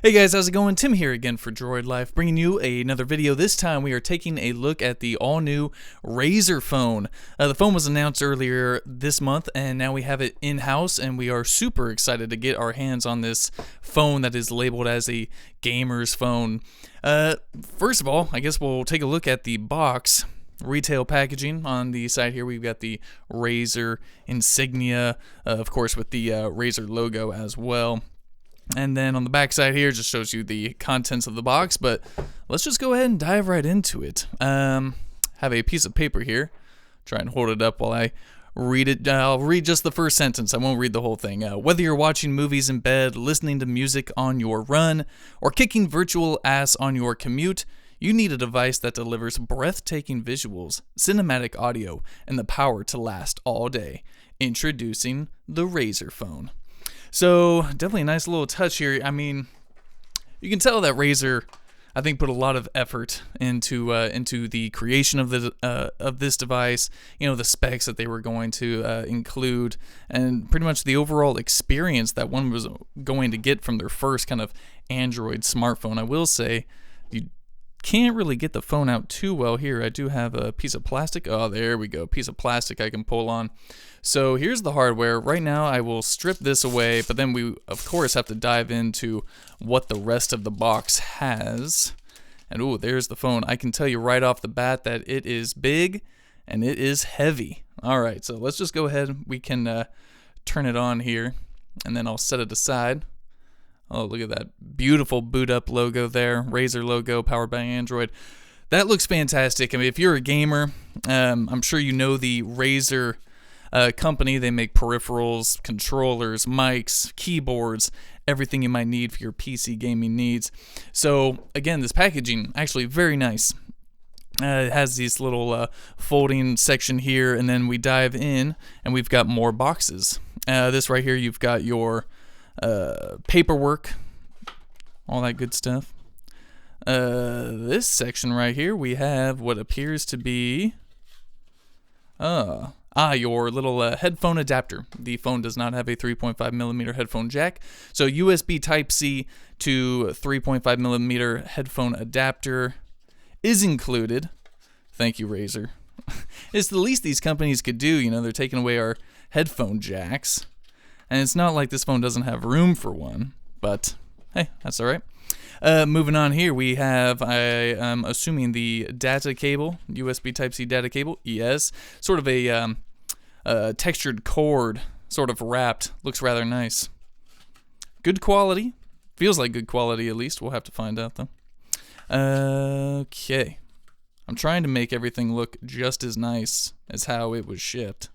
Hey guys, how's it going? Tim here again for Droid Life, bringing you another video. This time we are taking a look at the all-new Razer Phone. The phone was announced earlier this month, and now we have it in-house, and we are super excited to get our hands on this phone that is labeled as a gamer's phone. First of all, I guess we'll take a look at the box. Retail packaging on the side here. We've got the Razer insignia, of course, with the Razer logo as well. And then on the back side here, just shows you the contents of the box, but let's just go ahead and dive right into it. Have a piece of paper here. Try and hold it up while I read it. I'll read just the first sentence. I won't read the whole thing. Whether you're watching movies in bed, listening to music on your run, or kicking virtual ass on your commute, you need a device that delivers breathtaking visuals, cinematic audio, and the power to last all day. Introducing the Razer Phone. So, definitely a nice little touch here. I mean, you can tell that Razer, I think, put a lot of effort into the creation of this device. You know, the specs that they were going to include, and pretty much the overall experience that one was going to get from their first kind of Android smartphone. I will say, you can't really get the phone out too well here. I do have a piece of plastic. Oh, there we go. Piece of plastic I can pull on. So here's the hardware. Right now I will strip this away, but then we of course have to dive into what the rest of the box has. And ooh, there's the phone. I can tell you right off the bat that it is big and it is heavy. All right, so let's just go ahead. We can turn it on here, and then I'll set it aside. Oh, look at that beautiful boot up logo there. Razer logo, powered by Android. That looks fantastic. I mean, if you're a gamer, I'm sure you know the Razer company. They make peripherals, controllers, mics, keyboards, everything you might need for your PC gaming needs. So again, this packaging actually very nice. It has this little folding section here, and then we dive in and we've got more boxes. This right here, you've got your paperwork, all that good stuff. This section right here, we have what appears to be your little headphone adapter. The phone does not have a 3.5mm headphone jack, so USB Type-C to 3.5mm headphone adapter is included. Thank you, Razer. It's the least these companies could do. You know, they're taking away our headphone jacks, and it's not like this phone doesn't have room for one, but hey, that's all right. Moving on here, we have, I am assuming, the data cable, USB Type-C data cable. Yes, sort of a textured cord, sort of wrapped. Looks rather nice. Good quality. Feels like good quality, at least. We'll have to find out, though. Okay. I'm trying to make everything look just as nice as how it was shipped.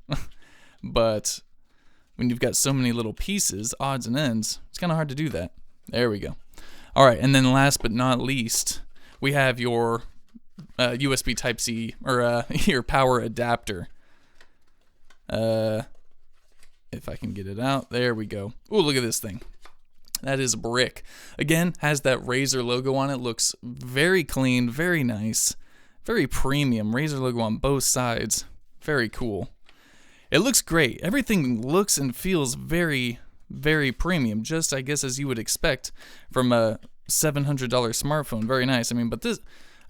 But when you've got so many little pieces, odds and ends, it's kind of hard to do that. There we go. All right, and then last but not least, we have your USB Type-C, or your power adapter. If I can get it out, there we go. Ooh, look at this thing. That is a brick. Again, has that Razer logo on it. Looks very clean, very nice, very premium. Razer logo on both sides. Very cool. It looks great. Everything looks and feels very, very premium, just I guess as you would expect from a $700 smartphone. Very nice. I mean, but this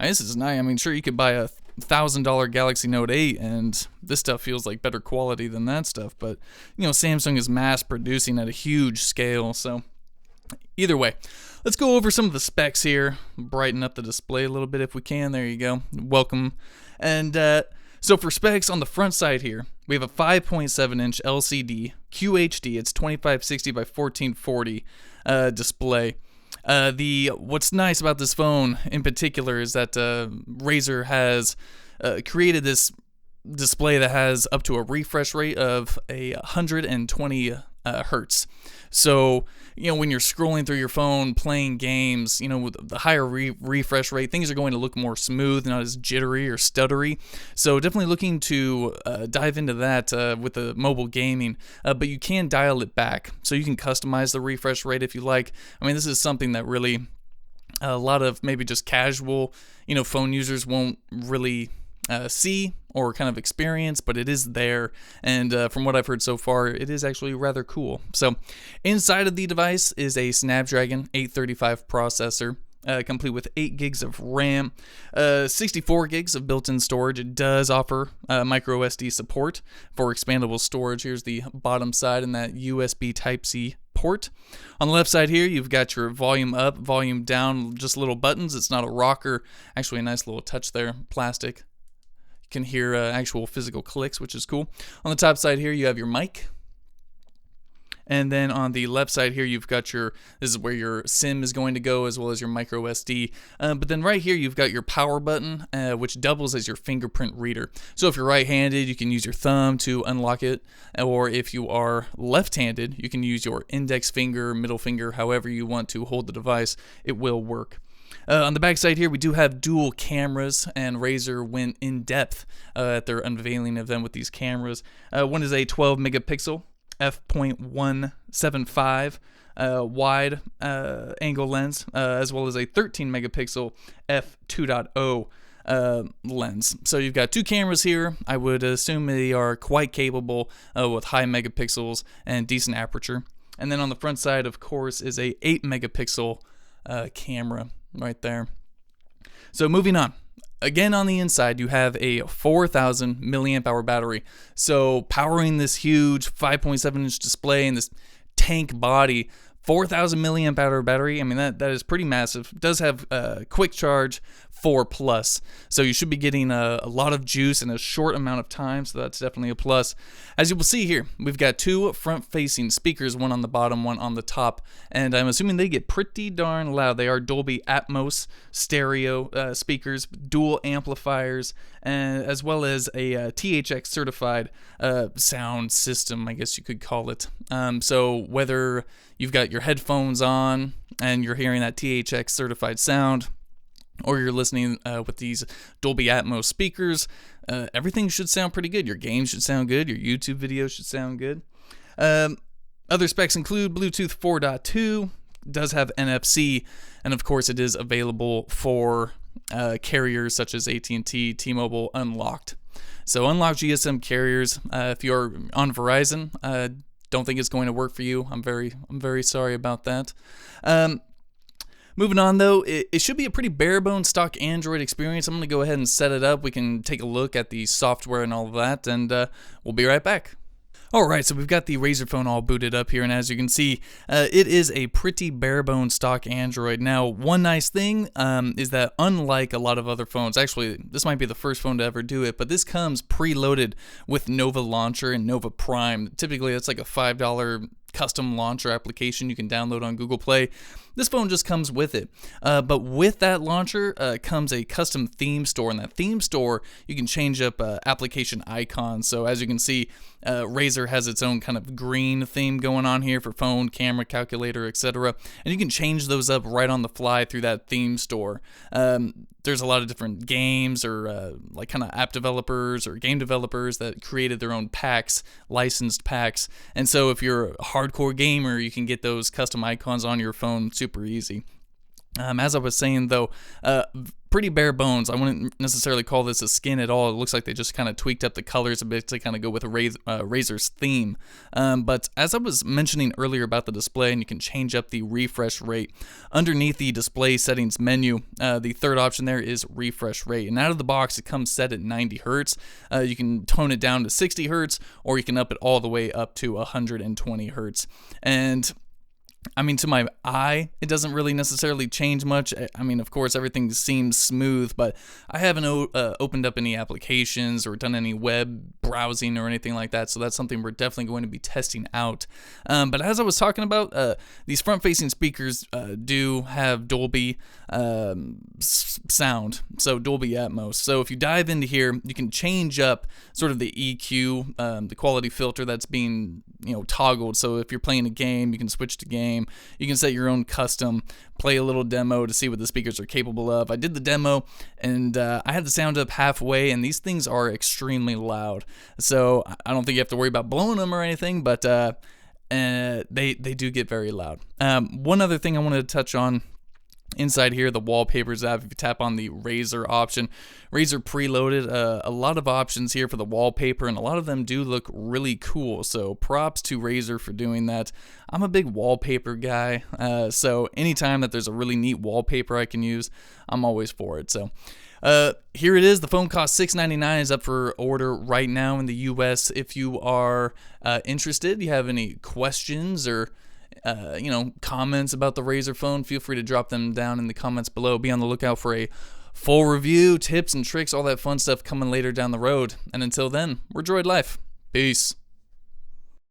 is nice. I mean, sure, you could buy a $1,000 Galaxy Note 8 and this stuff feels like better quality than that stuff, but you know, Samsung is mass producing at a huge scale. So either way, let's go over some of the specs here, brighten up the display a little bit if we can. There you go. Welcome. And so for specs on the front side here, we have a 5.7-inch LCD QHD. It's 2560 by 1440 display. What's nice about this phone in particular is that Razer has created this display that has up to a refresh rate of 120 hertz. So, you know, when you're scrolling through your phone, playing games, you know, with the higher refresh rate, things are going to look more smooth, not as jittery or stuttery. So definitely looking to dive into that with the mobile gaming, but you can dial it back. So you can customize the refresh rate if you like. I mean, this is something that really a lot of maybe just casual, you know, phone users won't really see or kind of experience, but it is there, and from what I've heard so far, it is actually rather cool. So inside of the device is a Snapdragon 835 processor, complete with 8 gigs of RAM, 64 gigs of built-in storage. It does offer micro SD support for expandable storage. Here's the bottom side and that USB Type-C port. On the left side here, you've got your volume up, volume down, just little buttons. It's not a rocker. Actually, a nice little touch there, plastic. You can hear actual physical clicks, which is cool. On the top side here, you have your mic. And then on the left side here, you've got this is where your SIM is going to go, as well as your micro SD. But then right here, you've got your power button, which doubles as your fingerprint reader. So if you're right-handed, you can use your thumb to unlock it. Or if you are left-handed, you can use your index finger, middle finger, however you want to hold the device. It will work. On the back side here, we do have dual cameras, and Razer went in depth at their unveiling event with these cameras. One is a 12 megapixel f.175 wide angle lens, as well as a 13 megapixel f2.0 lens. So you've got two cameras here. I would assume they are quite capable with high megapixels and decent aperture. And then on the front side, of course, is a 8 megapixel camera right there. So moving on. Again, on the inside, you have a 4,000 milliamp hour battery. So powering this huge 5.7 inch display and this tank body, 4,000 milliamp hour battery, I mean, that is pretty massive. It does have quick charge 4+, so you should be getting a lot of juice in a short amount of time, so that's definitely a plus. As you will see here, we've got two front-facing speakers, one on the bottom, one on the top, and I'm assuming they get pretty darn loud. They are Dolby Atmos stereo speakers, dual amplifiers, as well as a THX certified sound system, I guess you could call it. So whether you've got your headphones on and you're hearing that THX certified sound, or you're listening with these Dolby Atmos speakers, everything should sound pretty good. Your games should sound good. Your YouTube videos should sound good. Other specs include Bluetooth 4.2, does have NFC, and of course it is available for carriers such as AT&T, T-Mobile, unlocked. So unlocked GSM carriers, if you're on Verizon, don't think it's going to work for you. I'm very sorry about that. Moving on, though, it should be a pretty bare-bones stock Android experience. I'm going to go ahead and set it up. We can take a look at the software and all of that, and we'll be right back. Alright, so we've got the Razer Phone all booted up here, and as you can see, it is a pretty bare-bones stock Android. Now, one nice thing is that unlike a lot of other phones, actually, this might be the first phone to ever do it, but this comes preloaded with Nova Launcher and Nova Prime. Typically, that's like a $5 custom launcher application you can download on Google Play. This phone just comes with it. But with that launcher comes a custom theme store. In that theme store, you can change up application icons. So as you can see, Razer has its own kind of green theme going on here for phone, camera, calculator, etc. And you can change those up right on the fly through that theme store. There's a lot of different games or like kind of app developers or game developers that created their own packs, licensed packs. And so if you're a hardcore gamer, you can get those custom icons on your phone super easy. As I was saying, though, pretty bare bones. I wouldn't necessarily call this a skin at all. It looks like they just kind of tweaked up the colors a bit to kind of go with Razer's theme. But as I was mentioning earlier about the display, and you can change up the refresh rate, underneath the display settings menu, the third option there is refresh rate. And out of the box, it comes set at 90 hertz. You can tone it down to 60 hertz, or you can up it all the way up to 120 hertz. And I mean, to my eye, it doesn't really necessarily change much. I mean, of course, everything seems smooth, but I haven't opened up any applications or done any web browsing or anything like that, so that's something we're definitely going to be testing out. But as I was talking about, these front-facing speakers do have Dolby Sound, so Dolby Atmos. So if you dive into here, you can change up sort of the EQ, the quality filter that's being toggled. So if you're playing a game, you can switch to game. You can set your own custom, play a little demo to see what the speakers are capable of. I did the demo, and I had the sound up halfway, and these things are extremely loud. So I don't think you have to worry about blowing them or anything, but they do get very loud. One other thing I wanted to touch on Inside here, the Wallpapers app, if you tap on the Razer option, Razer preloaded a lot of options here for the wallpaper, and a lot of them do look really cool, so props to Razer for doing that. I'm a big wallpaper guy, so anytime that there's a really neat wallpaper I can use, I'm always for it. So here it is. The phone costs $6.99, is up for order right now in the US. If you are interested, you have any questions or comments about the Razer phone, feel free to drop them down in the comments below. Be on the lookout for a full review, tips and tricks, all that fun stuff coming later down the road. And until then, we're Droid Life. Peace.